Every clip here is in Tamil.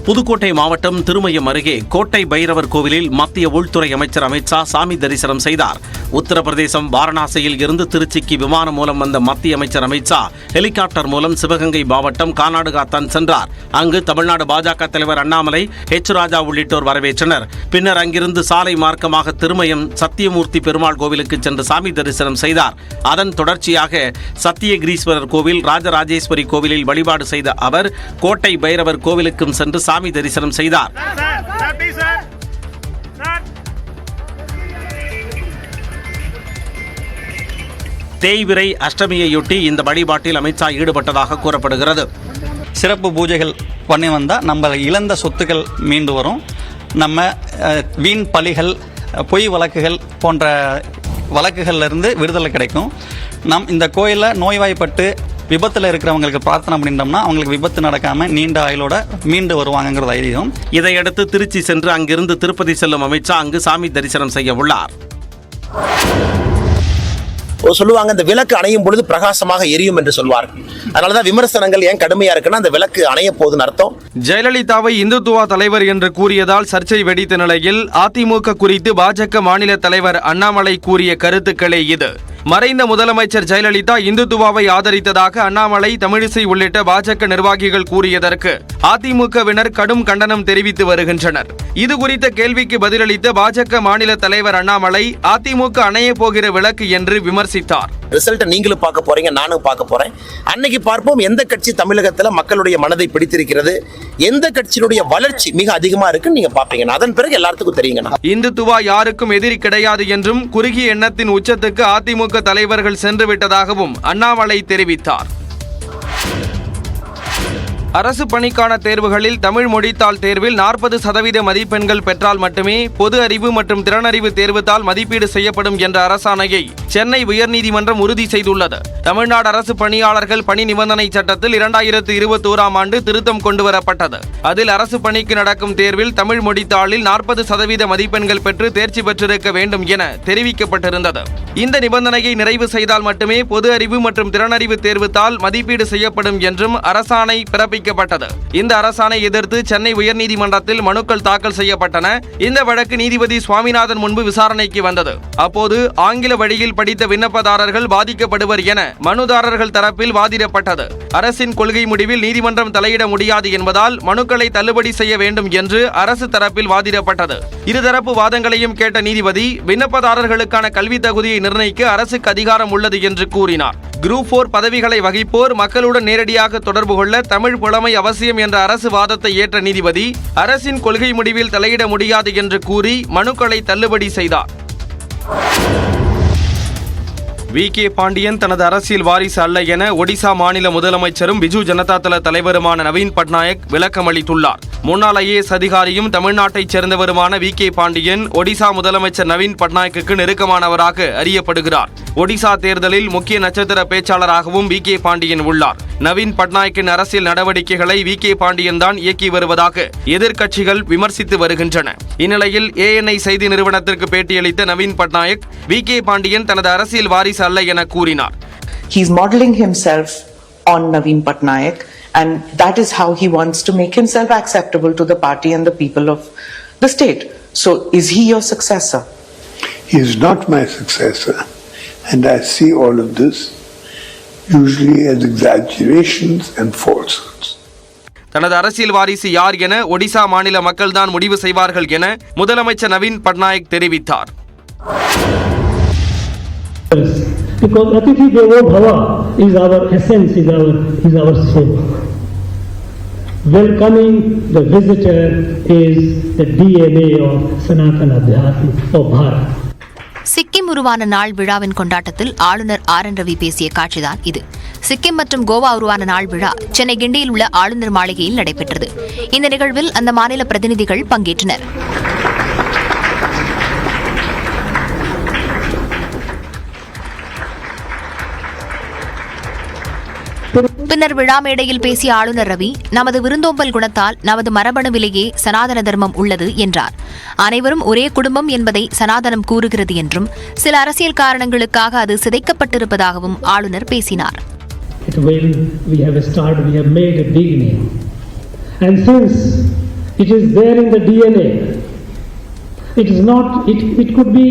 புதுக்கோட்டை மாவட்டம் திருமயம் அருகே கோட்டை பைரவர் கோவிலில் மத்திய உள்துறை அமைச்சர் அமித் ஷா சாமி தரிசனம் செய்தார். உத்தரப்பிரதேசம் வாரணாசியில் இருந்து திருச்சிக்கு விமானம் மூலம் வந்த மத்திய அமைச்சர் அமித் ஷா ஹெலிகாப்டர் மூலம் சிவகங்கை மாவட்டம் கானாடுகாத்தான் சென்றார். அங்கு தமிழ்நாடு பாஜக தலைவர் அண்ணாமலை, ஹெச் ராஜா உள்ளிட்டோர் வரவேற்றனர். பின்னர் அங்கிருந்து சாலை மார்க்கமாக திருமயம் சத்தியமூர்த்தி பெருமாள் கோவிலுக்கு சென்று சாமி தரிசனம் செய்தார். அதன் தொடர்ச்சியாக சத்தியகிரீஸ்வரர் கோவில், ராஜராஜேஸ்வரி கோவிலில் வழிபாடு செய்த அவர் கோட்டை பைரவர் கோவிலுக்கும் சென்று சாமி தரிசனம் செய்தார். தேய்பிறை அஷ்டமியையொட்டி இந்த வழிபாட்டில் அமித் ஷா ஈடுபட்டதாக கூறப்படுகிறது. சிறப்பு பூஜைகள் பண்ணி வந்தால் நம்ம இழந்த சொத்துக்கள் மீண்டு வரும். நம்ம வீண் பலிகள், பொய் வழக்குகள் போன்ற வழக்குகள்லேருந்து விடுதலை கிடைக்கும். நம் இந்த கோயிலில் நோய்வாய்ப்பட்டு விபத்தில் இருக்கிறவங்களுக்கு பிரார்த்தனை பண்ணிட்டோம்னா அவங்களுக்கு விபத்து நடக்காமல் நீண்ட ஆயுளோட மீண்டு வருவாங்கிறது ஐதீகம். இதையடுத்து திருச்சி சென்று அங்கிருந்து திருப்பதி செல்லும் அமித் ஷா அங்கு சாமி தரிசனம் செய்ய உள்ளார். சொல்லுவாங்க, இந்த விளக்கு அணையும் பொழுது பிரகாசமாக எரியும் என்று சொல்வார்கள். அதனாலதான் விமர்சனங்கள் ஏன் கடுமையா இருக்குன்னா அந்த விளக்கு அணைய போகுதுன்னு அர்த்தம். ஜெயலலிதாவை இந்துத்துவா தலைவர் என்று கூறியதால் சர்ச்சை வெடித்த நிலையில் அதிமுக குறித்து பாஜக மாநில தலைவர் அண்ணாமலை கூறிய கருத்துக்களே இது. மறைந்த முதலமைச்சர் ஜெயலலிதா இந்துத்துவாவை ஆதரித்ததாக அண்ணாமலை, தமிழிசை உள்ளிட்ட பாஜக நிர்வாகிகள் கூறியதற்கு அதிமுகவினர் கடும் கண்டனம் தெரிவித்து வருகின்றனர். இது குறித்த கேள்விக்கு பதிலளித்த பாஜக மாநில தலைவர் அண்ணாமலை, அதிமுக அணைய போகிற விளக்கு என்று விமர்சித்தார். ரிசல்ட் நீங்களும் பார்க்க போறீங்க, நானும் பார்க்க போறேன். அன்னைக்கு பார்ப்போம் எந்த கட்சி தமிழகத்தில் மக்களுடைய மனதை பிடித்திருக்கிறது, எந்த கட்சியினுடைய வளர்ச்சி மிக அதிகமா இருக்குன்னு நீங்க பாப்பீங்க. அதன் பிறகு எல்லாத்துக்கும் தெரியுங்க. இந்துத்துவா யாருக்கும் எதிரி கிடையாது என்றும் குறுகிய எண்ணத்தின் உச்சத்துக்கு அதிமுக தலைவர்கள் சென்று விட்டதாகவும் அண்ணாமலை தெரிவித்தார். அரசு பணிக்கான தேர்வுகளில் தமிழ் மொழித்தாள் தேர்வில் 40% மதிப்பெண்கள் பெற்றால் மட்டுமே பொது அறிவு மற்றும் திறனறிவு தேர்வுத்தாள் மதிப்பீடு செய்யப்படும் என்ற அரசாணையை சென்னை உயர்நீதிமன்றம் உறுதி செய்துள்ளது. தமிழ்நாடு அரசு பணியாளர்கள் பணி நிபந்தனை சட்டத்தில் 2021ஆம் ஆண்டு திருத்தம் கொண்டுவரப்பட்டது. அதில் அரசு பணிக்கு நடக்கும் தேர்வில் தமிழ் மொழித்தாளில் 40% மதிப்பெண்கள் பெற்று தேர்ச்சி பெற்றிருக்க வேண்டும் என தெரிவிக்கப்பட்டிருந்தது. இந்த நிபந்தனையை நிறைவு செய்தால் மட்டுமே பொது அறிவு மற்றும் திறனறிவு தேர்வுத்தாள் மதிப்பீடு செய்யப்படும் என்றும் அரசாணை பிறப்பிக்கப்பட்டது. இந்த அரசாணை எதிர்த்து சென்னை உயர்நீதிமன்றத்தில் மனுக்கள் தாக்கல் செய்யப்பட்டன. இந்த வழக்கு நீதிபதி சுவாமிநாதன் முன்பு விசாரணைக்கு வந்தது. அப்போது ஆங்கில வழியில் படித்த விண்ணப்பதாரர்கள் பாதிக்கப்படுவர் என மனுதாரர்கள் தரப்பில் வாதிடப்பட்டது. அரசின் கொள்கை முடிவில் நீதிமன்றம் தலையிட முடியாது என்பதால் மனுக்களை தள்ளுபடி செய்ய வேண்டும் என்று அரசு தரப்பில் வாதிடப்பட்டது. இருதரப்பு வாதங்களையும் கேட்ட நீதிபதி விண்ணப்பதாரர்களுக்கான கல்வி தகுதியை நிர்ணயிக்க அரசுக்கு அதிகாரம் உள்ளது என்று கூறினார். குரூப் 4 பதவிகளை வகிப்போர் மக்களுடன் நேரடியாக தொடர்பு கொள்ள தமிழ் புலமை அவசியம் என்ற அரசு வாதத்தை ஏற்ற நீதிபதி அரசின் கொள்கை முடிவில் தலையிட முடியாது என்று கூறி மனுக்களை தள்ளுபடி செய்தார். வி.கே. பாண்டியன் தனது அரசியல் வாரிசு அல்ல என ஒடிசா மாநில முதலமைச்சரும் பிஜு ஜனதா தள தலைவருமான நவீன் பட்நாயக் விளக்கம் அளித்துள்ளார். முன்னாள் IAS அதிகாரியும் தமிழ்நாட்டைச் சேர்ந்தவருமான வி.கே. பாண்டியன் ஒடிசா முதலமைச்சர் நவீன் பட்நாயக்குக்கு நெருக்கமானவராக அறியப்படுகிறார். ஒடிசா தேர்தலில் முக்கிய நட்சத்திர பேச்சாளராகவும் வி.கே. பாண்டியன் உள்ளார். நவீன் பட்நாயக்கின் அரசியல் நடவடிக்கைகளை வி.கே. பாண்டியன் தான் இயக்கி வருவதாக எதிர்க்கட்சிகள் விமர்சித்து வருகின்றன. இந்நிலையில் ANI செய்தி நிறுவனத்திற்கு பேட்டியளித்த நவீன் பட்நாயக் வி.கே. பாண்டியன் தனது அரசியல் வாரிசு அல்ல என கூறினார். He is modeling himself on Naveen Patnaik, and that is how he wants to make himself acceptable to the party and the people of the state. So is he your successor? He is not my successor, and I see all of this usually as exaggerations and falsehoods. தனது அரசியல் வாரிசு யார் என ஒடிசா மாநில மக்கள் தான் முடிவு செய்வார்கள் என முதலமைச்சர் நவீன் பட்நாயக் தெரிவித்தார். Because Atithi Devo Bhava is our essence, is our soul. Welcoming the visitor is the DNA of Sanatana Adhyatma of Bharat. Sikkim உருவான நாள் விழாவின் கொண்டாட்டத்தில் ஆளுநர் RN ரவி பேசிய காட்சிதான் இது. சிக்கிம் மற்றும் கோவா உருவான நாள் விழா சென்னை கிண்டியில் உள்ள ஆளுநர் மாளிகையில் நடைபெற்றது. இந்த நிகழ்வில் அந்த மாநில பிரதிநிதிகள் பங்கேற்றனர். பின்னர் விழா மேடையில் பேசிய ஆளுநர் ரவி, நமது விருந்தோம்பல் குணத்தால் நமது மரபணுவிலேயே சனாதன தர்மம் உள்ளது என்றார். அனைவரும் ஒரே குடும்பம் என்பதை சனாதனம் கூறுகிறது என்றும் சில அரசியல் காரணங்களுக்காக அது சிதைக்கப்பட்டிருப்பதாகவும் ஆளுநர் பேசினார். And since It is there in the DNA. It is not, it could be,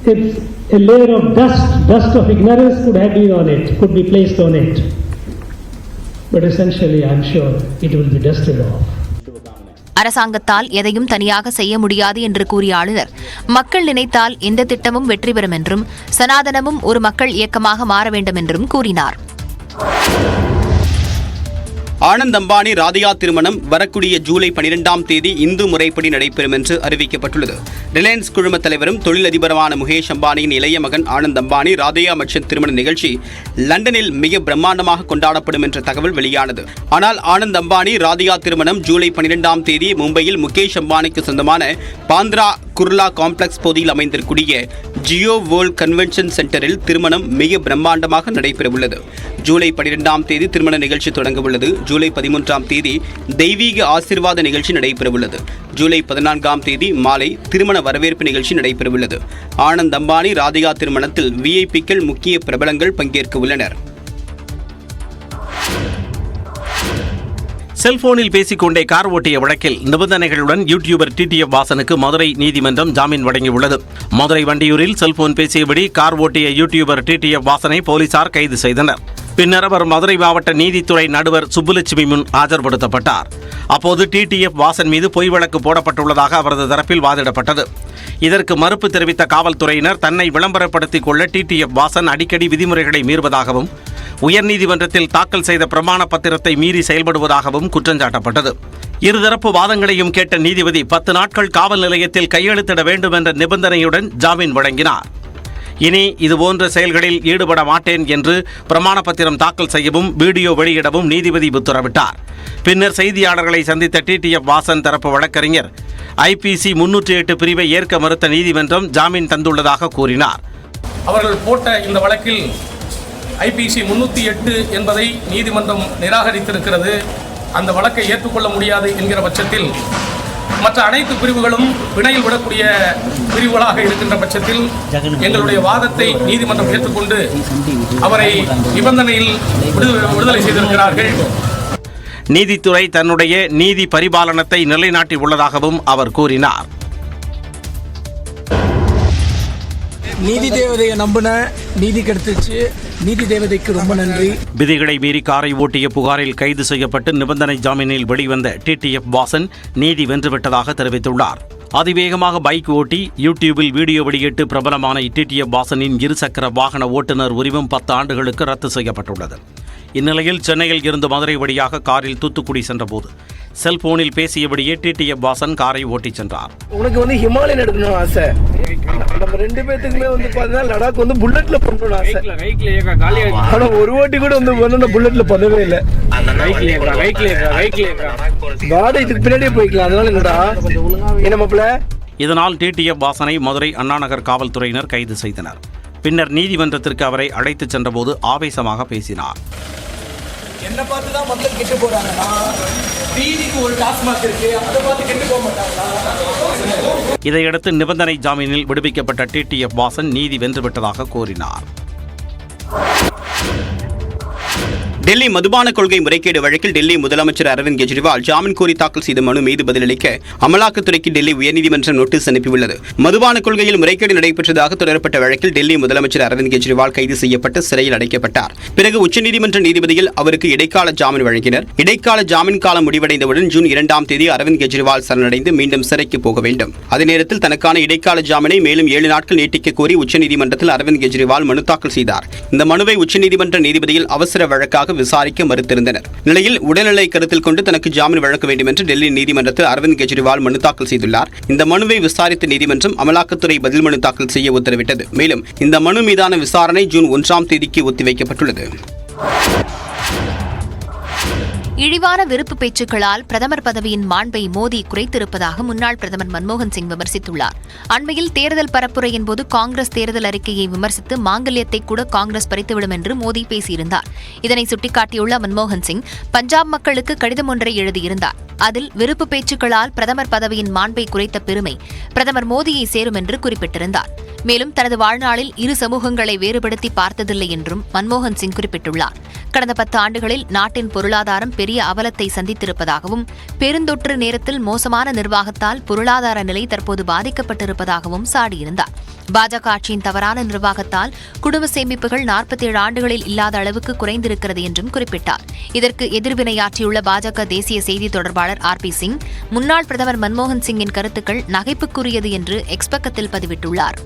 it's a layer of dust of ignorance could have been on it, could be placed on it. But essentially, I'm sure it will be dusted off. அரசாங்கத்தால் எதையும் தனியாக செய்ய முடியாது என்று கூறிய ஆளுநர், மக்கள் நினைத்தால் எந்த திட்டமும் வெற்றி பெறும் என்றும் சனாதனமும் ஒரு மக்கள் இயக்கமாக மாற வேண்டும் என்றும் கூறினார். ஆனந்த் அம்பானி ராதிகா திருமணம் வரக்கூடிய ஜூலை 12ஆம் தேதி இந்து முறைப்படி நடைபெறும் என்று அறிவிக்கப்பட்டுள்ளது. ரிலையன்ஸ் குழும தலைவரும் தொழிலதிபருமான முகேஷ் அம்பானியின் இளைய மகன் ஆனந்த் அம்பானி ராதிகா மற்றும் திருமண நிகழ்ச்சி லண்டனில் மிக பிரம்மாண்டமாக கொண்டாடப்படும் என்ற தகவல் வெளியானது. ஆனால் ஆனந்த் அம்பானி ராதிகா திருமணம் ஜூலை 12ஆம் தேதி மும்பையில் முகேஷ் அம்பானிக்கு சொந்தமான பாந்த்ரா குர்லா காம்ப்ளெக்ஸ் பகுதியில் அமைந்திருக்கூடிய ஜியோ வேர்ல்ட் கன்வென்ஷன் சென்டரில் திருமணம் மிக பிரம்மாண்டமாக நடைபெறவுள்ளது. ஜூலை 12ஆம் தேதி திருமண நிகழ்ச்சி தொடங்கவுள்ளது. ஜூலை 13ஆம் தேதி தெய்வீக ஆசீர்வாத நிகழ்ச்சி நடைபெறவுள்ளது. ஜூலை 14ஆம் தேதி மாலை திருமண வரவேற்பு நிகழ்ச்சி நடைபெறவுள்ளது. ஆனந்த் அம்பானி ராதிகா திருமணத்தில் விஐபிக்கள் முக்கிய பிரபலங்கள் பங்கேற்க உள்ளனர். செல்போனில் பேசிக்கொண்டே கார் ஓட்டிய வழக்கில் நிபந்தனைகளுடன் யூடியூபர் டிடிஎஃப் வாசனுக்கு மதுரை நீதிமன்றம் ஜாமீன் வழங்கியுள்ளது. மதுரை வண்டியூரில் செல்போன் பேசியபடி கார் ஓட்டிய யூடியூபர் டிடிஎஃப் வாசனை போலீசார் கைது செய்தனர். பின்னர் அவர் மதுரை மாவட்ட நீதித்துறை நடுவர் சுப்புலட்சுமி முன் ஆஜர்படுத்தப்பட்டார். அப்போது டிடிஎஃப் வாசன் மீது பொய் வழக்கு போடப்பட்டுள்ளதாக அவரது தரப்பில் வாதிடப்பட்டது. இதற்கு மறுப்பு தெரிவித்த காவல்துறையினர் தன்னை விளம்பரப்படுத்திக் கொள்ள டிடிஎஃப் வாசன் அடிக்கடி விதிமுறைகளை மீறுவதாகவும் உயர்நீதிமன்றத்தில் தாக்கல் செய்த பிரமாண பத்திரத்தை மீறி செயல்படுவதாகவும் குற்றஞ்சாட்டப்பட்டது. இருதரப்பு வாதங்களையும் கேட்ட நீதிபதி 10 நாட்கள் காவல் நிலையத்தில் கையெழுத்திட வேண்டும் என்ற நிபந்தனையுடன் ஜாமீன் வழங்கினார். இனி இதுபோன்ற செயல்களில் ஈடுபட மாட்டேன் என்று பிரமாண பத்திரம் தாக்கல் செய்யவும் வீடியோ வெளியிடவும் நீதிபதி உத்தரவிட்டார். பின்னர் செய்தியாளர்களை சந்தித்த டிடிஎஃப் வாசன் தரப்பு வழக்கறிஞர் ஐபிசி 308 பிரிவை ஏற்க மறுத்த நீதிமன்றம் ஜாமீன் தந்துள்ளதாக கூறினார். அவர்கள் போட்ட இந்த வழக்கில் ஐபிசி 308 என்பதை நீதிமன்றம் நிராகரித்திருக்கிறது. அந்த வழக்கை ஏற்றுக்கொள்ள முடியாது என்கிற பட்சத்தில் மற்ற அனைத்து பிரிவுகளும் பிணையில் விடக்கூடிய பிரிவுகளாக இருக்கின்ற பட்சத்தில் எங்களுடைய வாதத்தை நீதிமன்றம் ஏற்றுக்கொண்டு அவரை நிபந்தனையில் விடுதலை செய்திருக்கிறார்கள். நீதித்துறை தன்னுடைய நீதி பரிபாலனத்தை நிலைநாட்டி உள்ளதாகவும் அவர் கூறினார். நீதி தேவதையை நம்பின நீதி கிடைச்சிச்சு. நீதி தேவதைக்கு ரொம்ப நன்றி. விதிகளை மீறி காரை ஓட்டிய புகாரில் கைது செய்யப்பட்டு நிபந்தனை ஜாமீனில் வெளிவந்த டிடிஎஃப் வாசன் நீதி வென்றுவிட்டதாக தெரிவித்துள்ளார். அதிவேகமாக பைக் ஓட்டி யூடியூபில் வீடியோ வெளியிட்டு பிரபலமான டிடிஎஃப் வாசனின் இருசக்கர வாகன ஓட்டுநர் உரிமம் 10 ஆண்டுகளுக்கு ரத்து செய்யப்பட்டுள்ளது. இந்நிலையில் சென்னையில் இருந்து மதுரை வழியாக காரில் தூத்துக்குடி சென்றபோது செல்போனில் பேசியபடியே டிடிஎஃப் வாசன் காரை ஓட்டிச் சென்றார். உனக்கு ஹிமாலயன் எடுக்கணும் ஆசை. நம்ம 2 பேத்துக்குமே பார்த்தீங்கன்னா லடாக் புல்லட்ல பண்ணணும் ஆசை. ஆனா ஒரு வாட்டி கூட புல்லட்ல பண்ணவே இல்லை. இதுக்கு பின்னாடியே போய்க்கலாம். அதனால என்னடா என்ன மாப்பிள்ள. இதனால் டிடிஎஃப் வாசனை மதுரை அண்ணாநகர் காவல்துறையினர் கைது செய்தனர். பின்னர் நீதிமன்றத்திற்கு அவரை அழைத்துச் சென்றபோது ஆவேசமாக பேசினார். என்ன பார்த்து தான் மக்கள் கெட்டு போறாங்கன்னா நீதிக்கு ஒரு டாஸ்மாக் இருக்கு, அதை பார்த்து கெட்டு போக மாட்டாங்களா? இதையடுத்து நிபந்தனை ஜாமீனில் விடுவிக்கப்பட்ட டிடிஎஃப் வாசன் நீதி வென்றுவிட்டதாக கூறினார். டெல்லி மதுபான கொள்கை முறைகேடு வழக்கில் டெல்லி முதலமைச்சர் அரவிந்த் கெஜ்ரிவால் ஜாமீன் கோரி தாக்கல் செய்த மனு மீது பதிலளிக்க அமலாக்கத்துறைக்கு டெல்லி உயர்நீதிமன்றம் நோட்டீஸ் அனுப்பியுள்ளது. மதுபான கொள்கையில் முறைகேடு நடைபெற்றதாக தொடரப்பட்ட வழக்கில் டெல்லி முதலமைச்சர் அரவிந்த் கெஜ்ரிவால் கைது செய்யப்பட்டு சிறையில் அடைக்கப்பட்டார். பிறகு உச்சநீதிமன்ற நீதிபதிகள் அவருக்கு இடைக்கால ஜாமீன் வழங்கினர். இடைக்கால ஜாமீன் காலம் முடிவடைந்தவுடன் ஜூன் 2ஆம் தேதி அரவிந்த் கெஜ்ரிவால் சரணடைந்து மீண்டும் சிறைக்கு போக வேண்டும். அதே நேரத்தில் தனக்கான இடைக்கால ஜாமீனை மேலும் 7 நாட்கள் நீட்டிக்க கோரி உச்சநீதிமன்றத்தில் அரவிந்த் கெஜ்ரிவால் மனு தாக்கல் செய்தார். இந்த மனுவை உச்சநீதிமன்ற நீதிபதிகள் அவசர வழக்காக விசாரிக்க மறுத்திருந்தனர். நிலையில் உடல்நிலை கருத்தில் கொண்டு தனக்கு ஜாமீன் வழங்க வேண்டும் என்று டெல்லி நீதிமன்றத்தில் அரவிந்த் கெஜ்ரிவால் மனு தாக்கல் செய்துள்ளார். இந்த மனுவை விசாரித்த நீதிமன்றம் அமலாக்கத்துறை பதில் மனு தாக்கல் செய்ய உத்தரவிட்டது. மேலும் இந்த மனு மீதான விசாரணை ஜூன் 1ஆம் தேதிக்கு ஒத்திவைக்கப்பட்டுள்ளது. இழிவான விருப்பு பேச்சுக்களால் பிரதமர் பதவியின் மாண்பை மோடி குறைத்திருப்பதாக முன்னாள் பிரதமர் மன்மோகன் சிங் விமர்சித்துள்ளார். அண்மையில் தேர்தல் பரப்புரையின் போது காங்கிரஸ் தேர்தல் அறிக்கையை விமர்சித்து மாங்கல்யத்தை கூட காங்கிரஸ் பறித்துவிடும் என்று மோடி பேசியிருந்தார். இதனை சுட்டிக்காட்டியுள்ள மன்மோகன் சிங் பஞ்சாப் மக்களுக்கு கடிதம் ஒன்றை எழுதியிருந்தார். அதில் விருப்பு பேச்சுக்களால் பிரதமர் பதவியின் மாண்பை குறைத்த பெருமை பிரதமர் மோடியை சேரும் என்று குறிப்பிட்டிருந்தார். மேலும் தனது வாழ்நாளில் இரு சமூகங்களை வேறுபடுத்தி பார்த்ததில்லை என்றும் மன்மோகன் சிங் குறிப்பிட்டுள்ளார். கடந்த 10 ஆண்டுகளில் நாட்டின் பொருளாதாரம் பெரிய அவலத்தை சந்தித்திருப்பதாகவும் பெருந்தொற்று நேரத்தில் மோசமான நிர்வாகத்தால் பொருளாதார நிலை தற்போது பாதிக்கப்பட்டிருப்பதாகவும் சாடியிருந்தார். பாஜக ஆட்சியின் தவறான நிர்வாகத்தால் குடும்ப சேமிப்புகள் 47 ஆண்டுகளில் இல்லாத அளவுக்கு குறைந்திருக்கிறது என்றும் குறிப்பிட்டார். இதற்கு எதிர்வினையாற்றியுள்ள பாஜக தேசிய செய்தி தொடர்பாளர் RP சிங், முன்னாள் பிரதமர் மன்மோகன் சிங்கின் கருத்துக்கள் நகைப்புக்குரியது என்று எக்ஸ் பக்கத்தில் பதிவிட்டுள்ளார்.